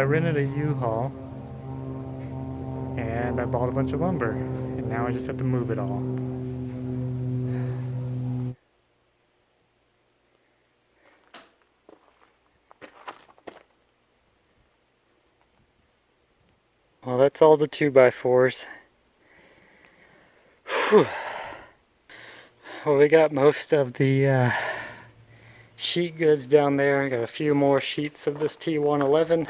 rented a U-Haul and I bought a bunch of lumber, and now I just have to move it all. Well, that's all the 2x4s. Whew. Well, we got most of the sheet goods down there. I got a few more sheets of this T111,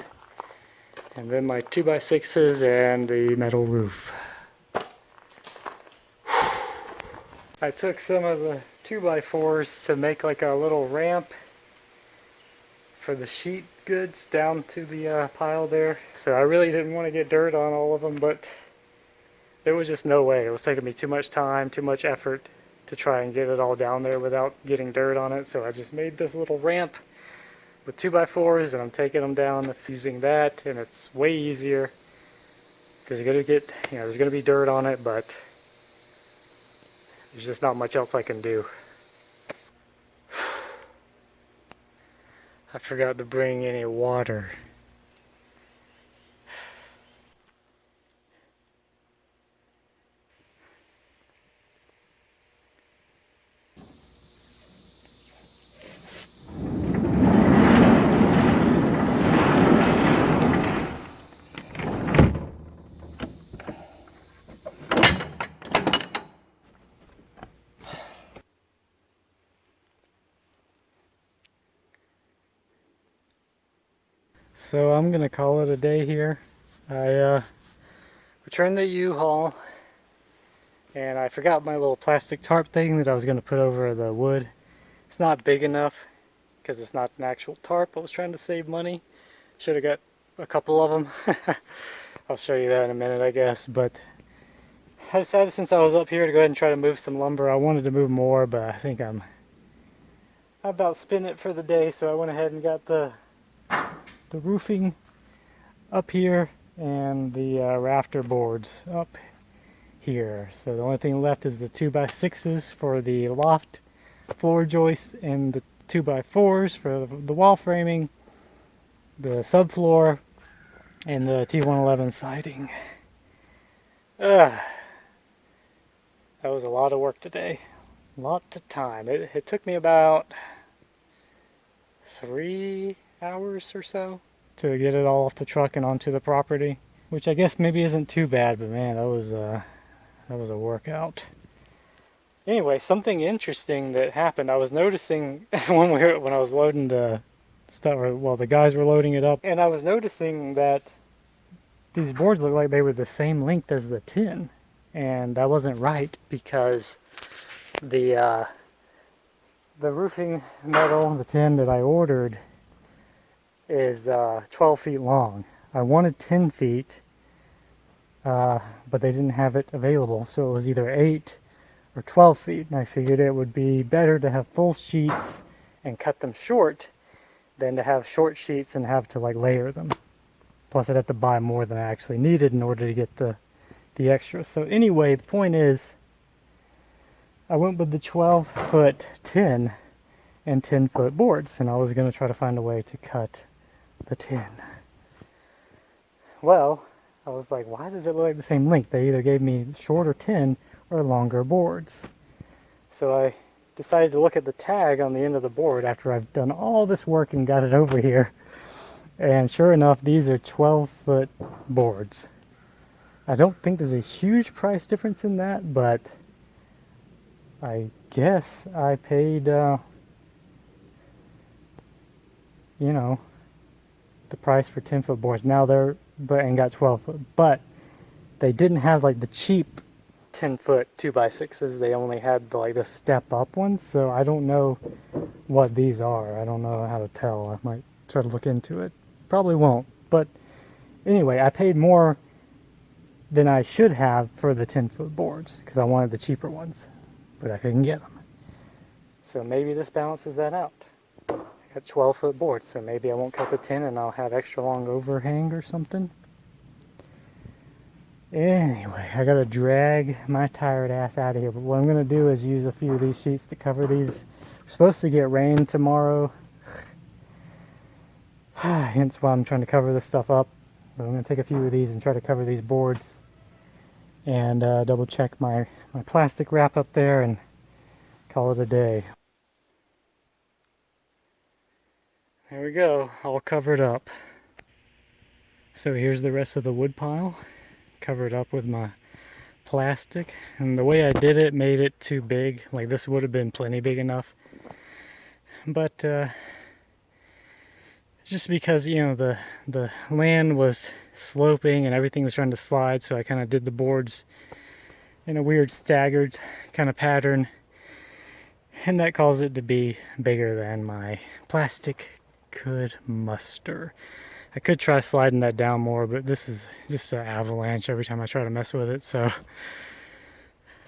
and then my 2x6s and the metal roof. I took some of the 2x4s to make like a little ramp for the sheet goods down to the pile there. So I really didn't want to get dirt on all of them, but there was just no way. It was taking me too much time, too much effort to try and get it all down there without getting dirt on it. So I just made this little ramp with 2x4s, and I'm taking them down using that, and it's way easier because you're gonna get, there's gonna be dirt on it, but there's just not much else I can do. I forgot to bring any water. So I'm gonna call it a day here. I returned the U-Haul, and I forgot my little plastic tarp thing that I was gonna put over the wood. It's not big enough because it's not an actual tarp. I was trying to save money. Should have got a couple of them. I'll show you that in a minute, I guess. But I decided, since I was up here, to go ahead and try to move some lumber. I wanted to move more, but I think I'm about spent it for the day, so I went ahead and got the roofing up here and the rafter boards up here. So the only thing left is the 2x6s for the loft floor joists and the 2x4s for the wall framing, the subfloor, and the T111 siding. That was a lot of work today. Lots of time. It took me about 3 hours or so to get it all off the truck and onto the property, which I guess maybe isn't too bad, but man, that was a workout. Anyway, something interesting that happened. I was noticing when I was loading the stuff, well, the guys were loading it up, and I was noticing that these boards look like they were the same length as the tin, and that wasn't right, because the roofing metal, the tin that I ordered, is 12 feet long. I wanted 10 feet, but they didn't have it available, so it was either 8 or 12 feet, and I figured it would be better to have full sheets and cut them short than to have short sheets and have to like layer them. Plus I'd have to buy more than I actually needed in order to get the extra. So anyway, the point is, I went with the 12-foot tin and 10-foot boards, and I was going to try to find a way to cut the tin. Well, I was like, why does it look like the same length? They either gave me shorter tin or longer boards. So I decided to look at the tag on the end of the board after I've done all this work and got it over here. And sure enough, these are 12-foot boards. I don't think there's a huge price difference in that, but I guess I paid, the price for 10-foot boards. Now and got 12-foot, but they didn't have like the cheap 10-foot 2x6s. They only had the step up ones, so I don't know what these are. I don't know how to tell. I might try to look into it. Probably won't, but anyway, I paid more than I should have for the 10-foot boards because I wanted the cheaper ones, but I couldn't get them. So maybe this balances that out. I got 12-foot boards, so maybe I won't cut the 10 and I'll have extra long overhang or something. Anyway, I gotta drag my tired ass out of here, but what I'm gonna do is use a few of these sheets to cover these. We're supposed to get rain tomorrow. Hence why I'm trying to cover this stuff up. But I'm going to take a few of these and try to cover these boards and double check my plastic wrap up there and call it a day. There we go, all covered up. So here's the rest of the wood pile, covered up with my plastic. And the way I did it made it too big. Like this would have been plenty big enough. But just because, you know, the land was sloping and everything was trying to slide, so I kind of did the boards in a weird staggered kind of pattern. And that caused it to be bigger than my plastic could muster. I could try sliding that down more, but this is just an avalanche every time I try to mess with it, so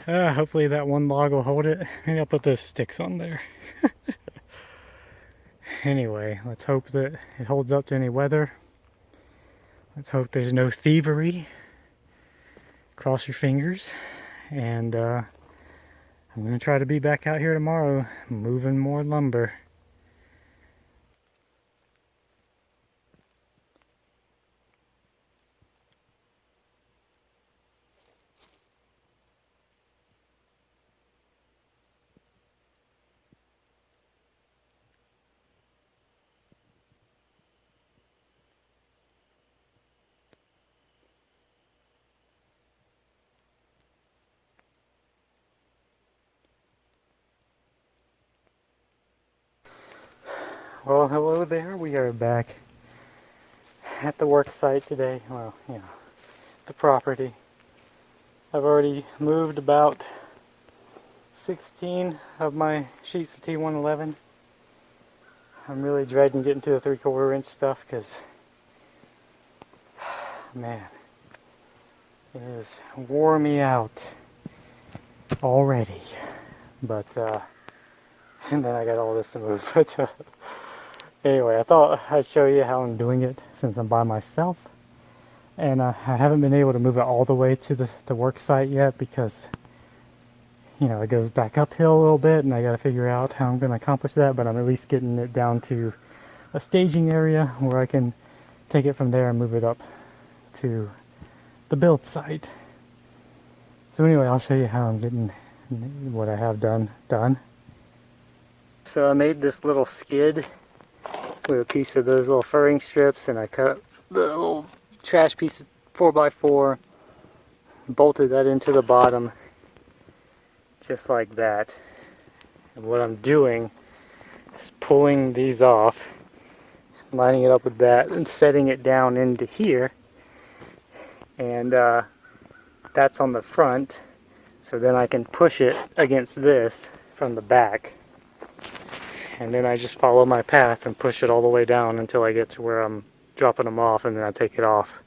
hopefully that one log will hold it. Maybe I'll put those sticks on there. Anyway, let's hope that it holds up to any weather. Let's hope there's no thievery. Cross your fingers. And I'm going to try to be back out here tomorrow moving more lumber. Well, hello there. We are back at the work site today. Well, you know, the property. I've already moved about 16 of my sheets of T111. I'm really dreading getting to the 3/4 inch stuff because, man, it has wore me out already. But, and then I got all this to move. But, anyway, I thought I'd show you how I'm doing it since I'm by myself. And I haven't been able to move it all the way to the work site yet because, you know, it goes back uphill a little bit and I got to figure out how I'm going to accomplish that. But I'm at least getting it down to a staging area where I can take it from there and move it up to the build site. So anyway, I'll show you how I'm getting what I have done. So I made this little skid with a piece of those little furring strips, and I cut the little trash piece of 4x4, bolted that into the bottom just like that. And what I'm doing is pulling these off, lining it up with that, and setting it down into here. And that's on the front, so then I can push it against this from the back. And then I just follow my path and push it all the way down until I get to where I'm dropping them off, and then I take it off.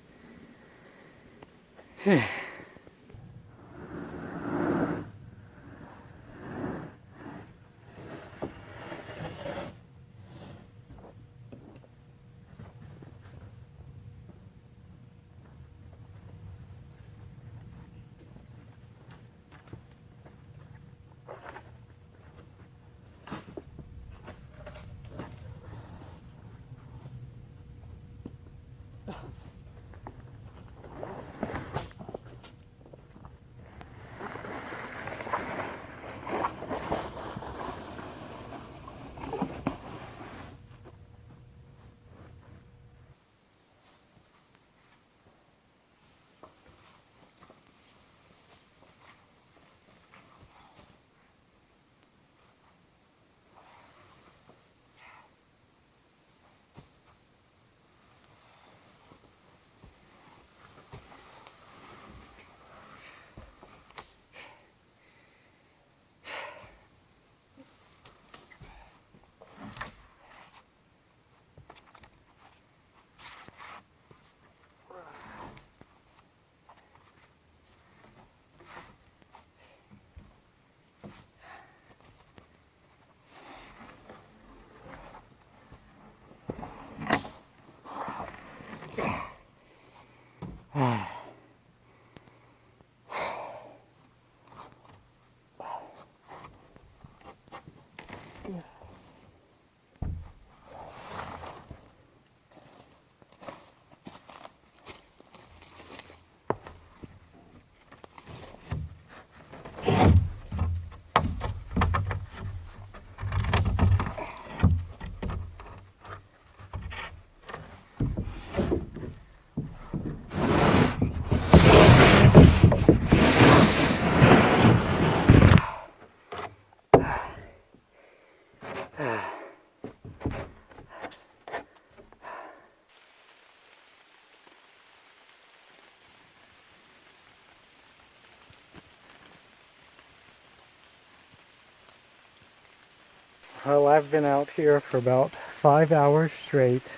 Well, I've been out here for about 5 hours straight,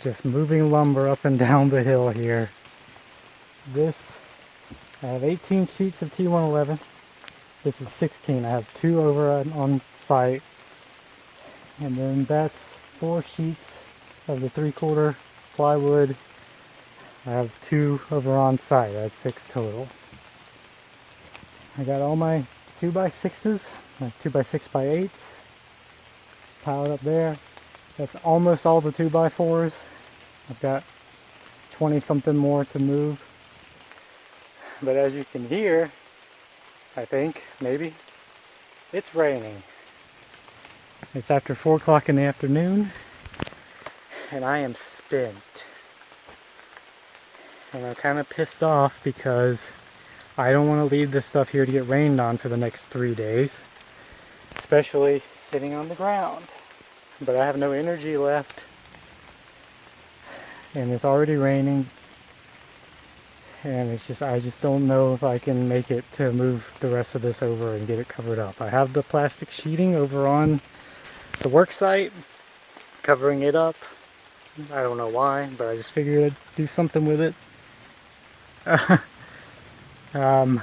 just moving lumber up and down the hill here. I have 18 sheets of T111. This is 16. I have 2 over on site. And then that's 4 sheets of the 3/4 plywood. I have 2 over on site. That's 6 total. I got all my 2x6s, my 2x6x8s piled up there. That's almost all the 2x4s. I've got 20 something more to move. But as you can hear, I think, maybe, it's raining. It's after 4 o'clock in the afternoon, and I am spent. And I'm kind of pissed off because I don't want to leave this stuff here to get rained on for the next 3 days, especially sitting on the ground. But I have no energy left, and it's already raining, and I just don't know if I can make it to move the rest of this over and get it covered up. I have the plastic sheeting over on the work site, covering it up. I don't know why, but I just figured I'd do something with it. I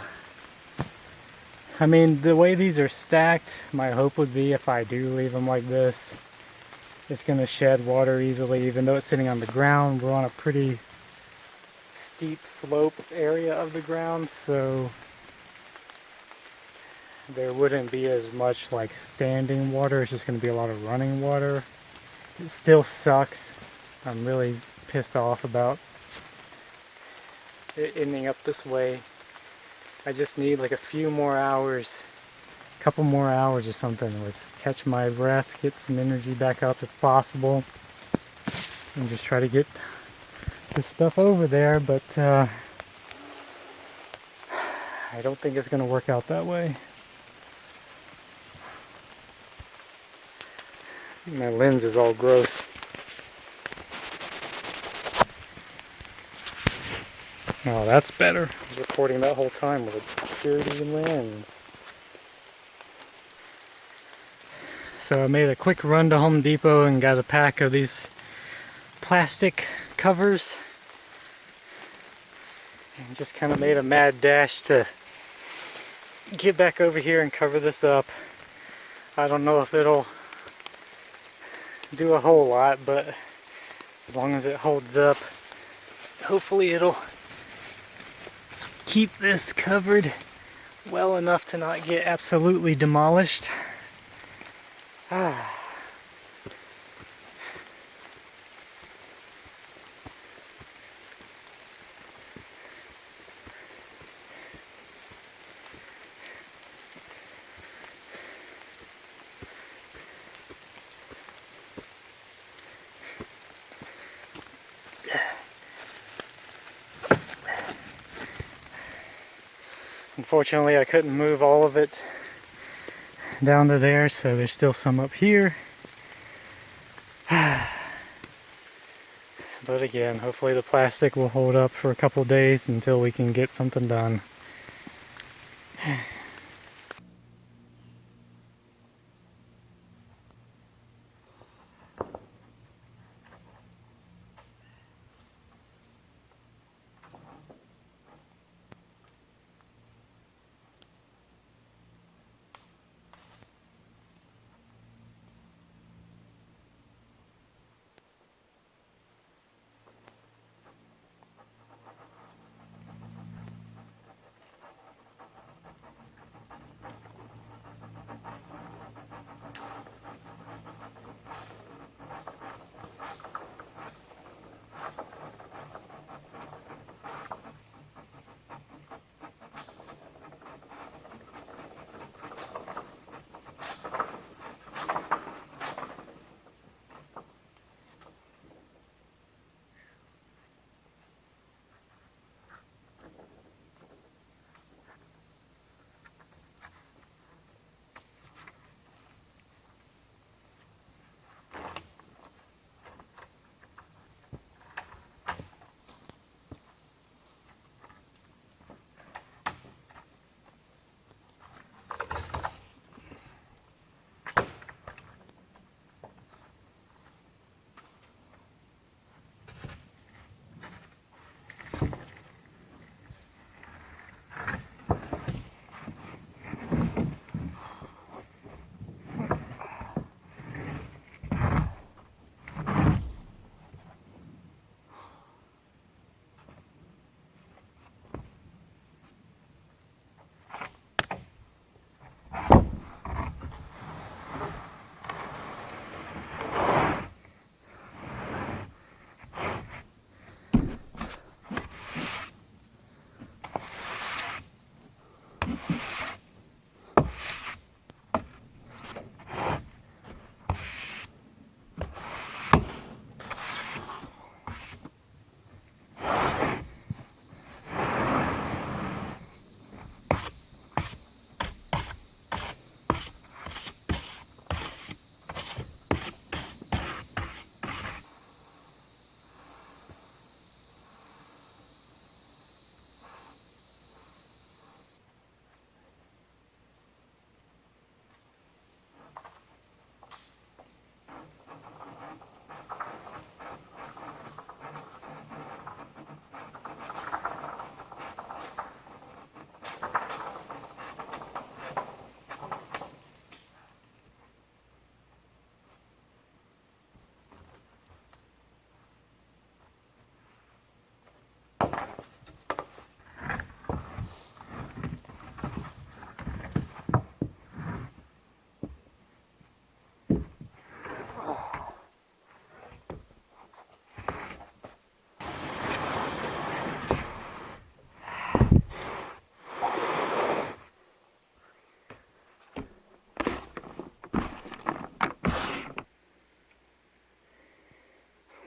mean, the way these are stacked, my hope would be if I do leave them like this, it's going to shed water easily. Even though it's sitting on the ground, we're on a pretty steep slope area of the ground, so there wouldn't be as much like standing water. It's just going to be a lot of running water. It still sucks. I'm really pissed off about it ending up this way. I just need like a few more hours, a couple more hours or something, or catch my breath, get some energy back up if possible, and just try to get this stuff over there. But I don't think it's going to work out that way. My lens is all gross. Oh, that's better. I was recording that whole time with a dirty lens. So I made a quick run to Home Depot and got a pack of these plastic covers. And just kind of made a mad dash to get back over here and cover this up. I don't know if it'll do a whole lot, but as long as it holds up, hopefully it'll keep this covered well enough to not get absolutely demolished. Unfortunately, I couldn't move all of it down to there, so there's still some up here. But again, hopefully the plastic will hold up for a couple days until we can get something done.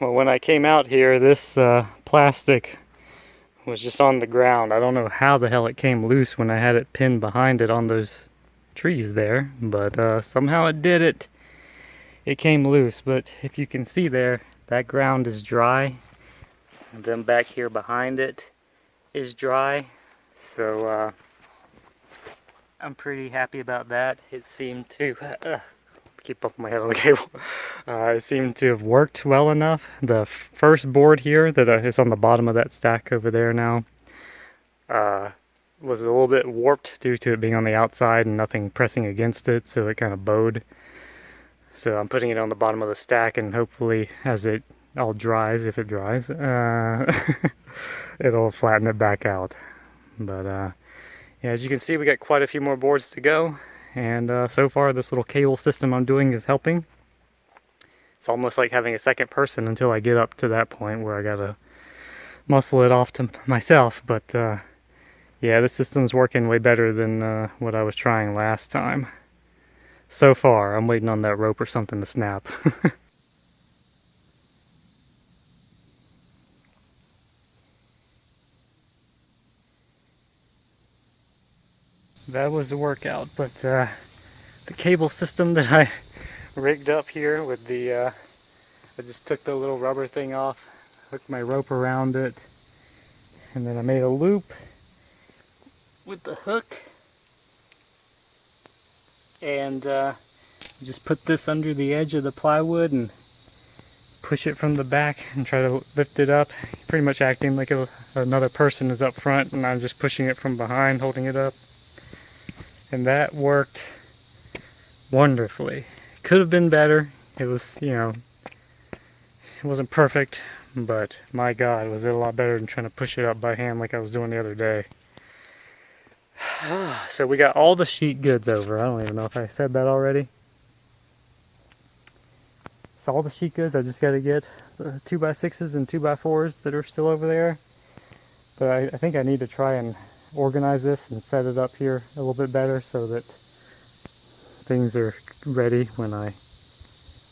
Well, when I came out here, this plastic was just on the ground. I don't know how the hell it came loose when I had it pinned behind it on those trees there, but somehow it did it. It came loose, but if you can see there, that ground is dry. And then back here behind it is dry. So I'm pretty happy about that. It seemed to keep up my head on the cable. It seemed to have worked well enough. The first board here that is on the bottom of that stack over there now was a little bit warped due to it being on the outside and nothing pressing against it, so it kind of bowed. So I'm putting it on the bottom of the stack, and hopefully as it all dries, if it dries, it'll flatten it back out. But yeah, as you can see, we got quite a few more boards to go. And so far this little cable system I'm doing is helping. It's almost like having a second person until I get up to that point where I gotta muscle it off to myself. But yeah, this system's working way better than what I was trying last time. So far, I'm waiting on that rope or something to snap. That was a workout, but the cable system that I rigged up here with the, I just took the little rubber thing off, hooked my rope around it, and then I made a loop with the hook, and just put this under the edge of the plywood and push it from the back and try to lift it up, pretty much acting like another person is up front and I'm just pushing it from behind, holding it up. And that worked wonderfully. Could have been better. It was, you know, it wasn't perfect, but my God, was it a lot better than trying to push it up by hand like I was doing the other day. So we got all the sheet goods over. I don't even know if I said that already. So all the sheet goods, I just got to get the 2x6s and 2x4s that are still over there. But I think I need to try and organize this and set it up here a little bit better so that things are ready when I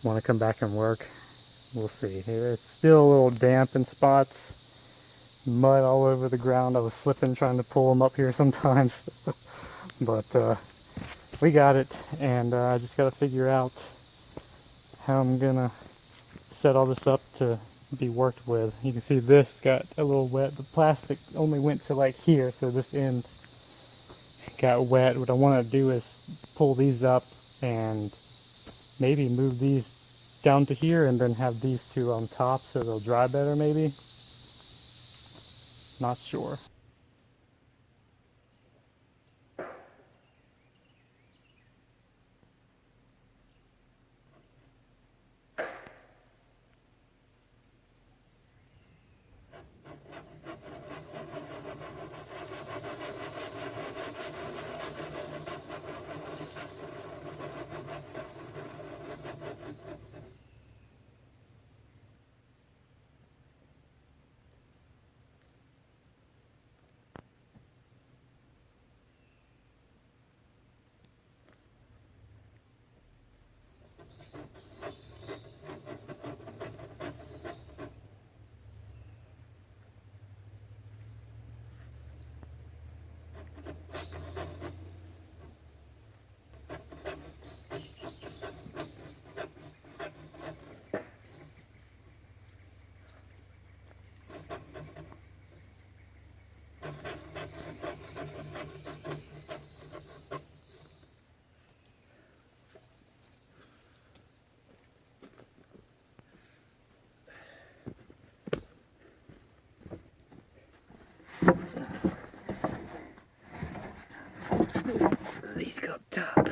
want to come back and work. We'll see. It's still a little damp in spots, mud all over the ground. I was slipping trying to pull them up here sometimes. But we got it, and I just got to figure out how I'm gonna set all this up to be worked with. You can see this got a little wet. The plastic only went to like here, so this end got wet. What I want to do is pull these up and maybe move these down to here and then have these two on top so they'll dry better maybe. Not sure. These go up top.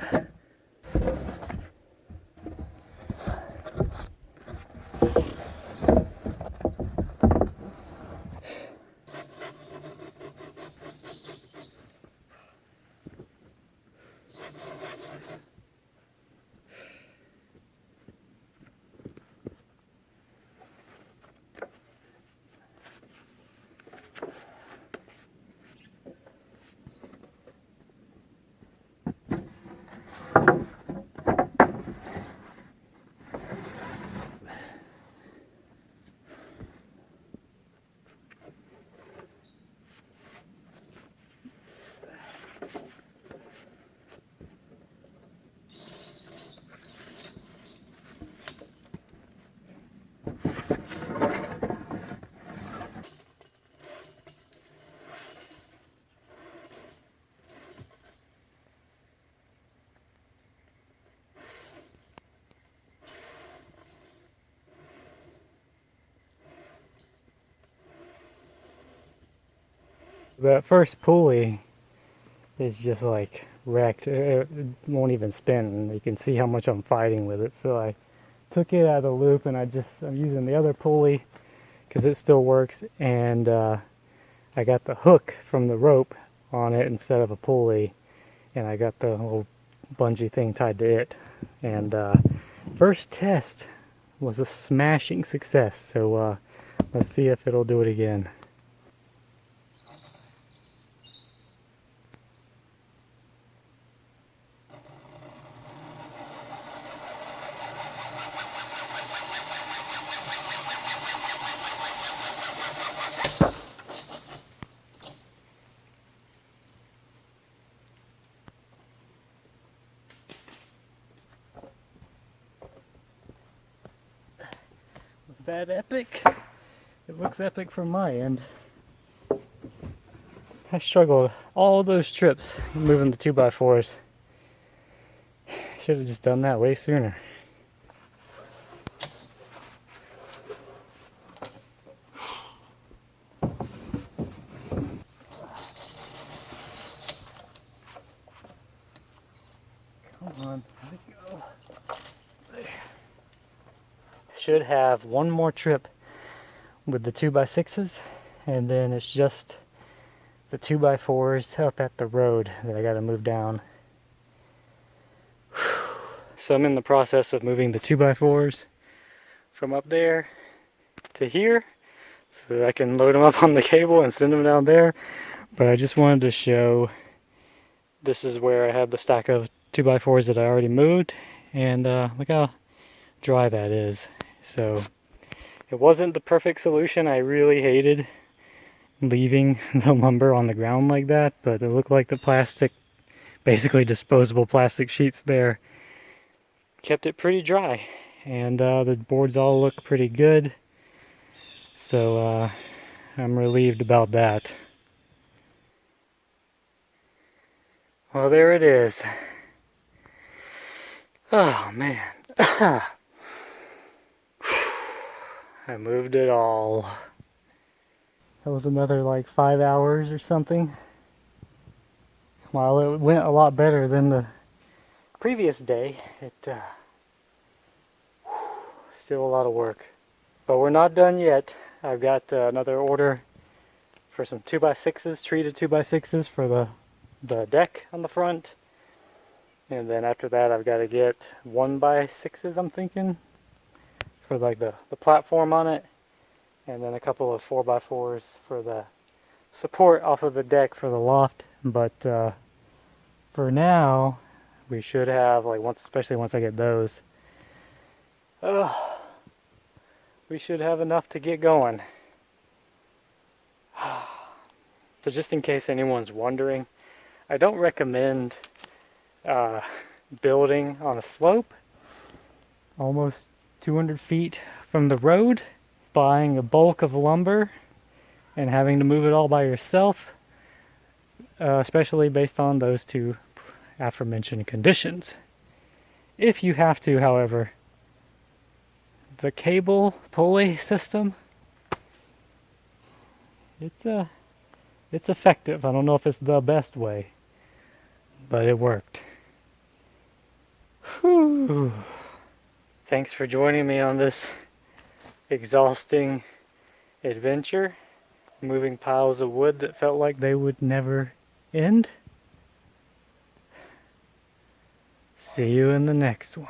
That first pulley is just like wrecked. It won't even spin, and you can see how much I'm fighting with it. So I took it out of the loop, and I'm using the other pulley because it still works, and I got the hook from the rope on it instead of a pulley, and I got the little bungee thing tied to it. And first test was a smashing success, so let's see if it'll do it again. Was that epic? It looks epic from my end. I struggled all those trips moving the 2x4s. Should have just done that way sooner. Come on, let it go. There. Should have one more trip with the 2x6s, and then it's just the 2x4s up at the road that I gotta move down. So I'm in the process of moving the 2x4s from up there to here so that I can load them up on the cable and send them down there. But I just wanted to show this is where I have the stack of 2x4s that I already moved, and look how dry that is. So it wasn't the perfect solution. I really hated leaving the lumber on the ground like that, but it looked like the plastic, basically disposable plastic sheets there, kept it pretty dry, and the boards all look pretty good, so I'm relieved about that. Well, there it is. Oh man. I moved it all. That was another like 5 hours or something. While it went a lot better than the previous day, it still a lot of work. But we're not done yet. I've got another order for some 2x6s, treated 2x6s for the deck on the front. And then after that I've got to get 1x6s, I'm thinking, for like the platform on it. And then a couple of 4x4s for the support off of the deck for the loft. But for now, we should have, like, especially once I get those, we should have enough to get going. So just in case anyone's wondering, I don't recommend building on a slope almost 200 feet from the road, buying a bulk of lumber and having to move it all by yourself, especially based on those two aforementioned conditions. If you have to, however, the cable pulley system, it's effective. I don't know if it's the best way, but it worked. Whew. Thanks for joining me on this exhausting adventure, moving piles of wood that felt like they would never end. See you in the next one.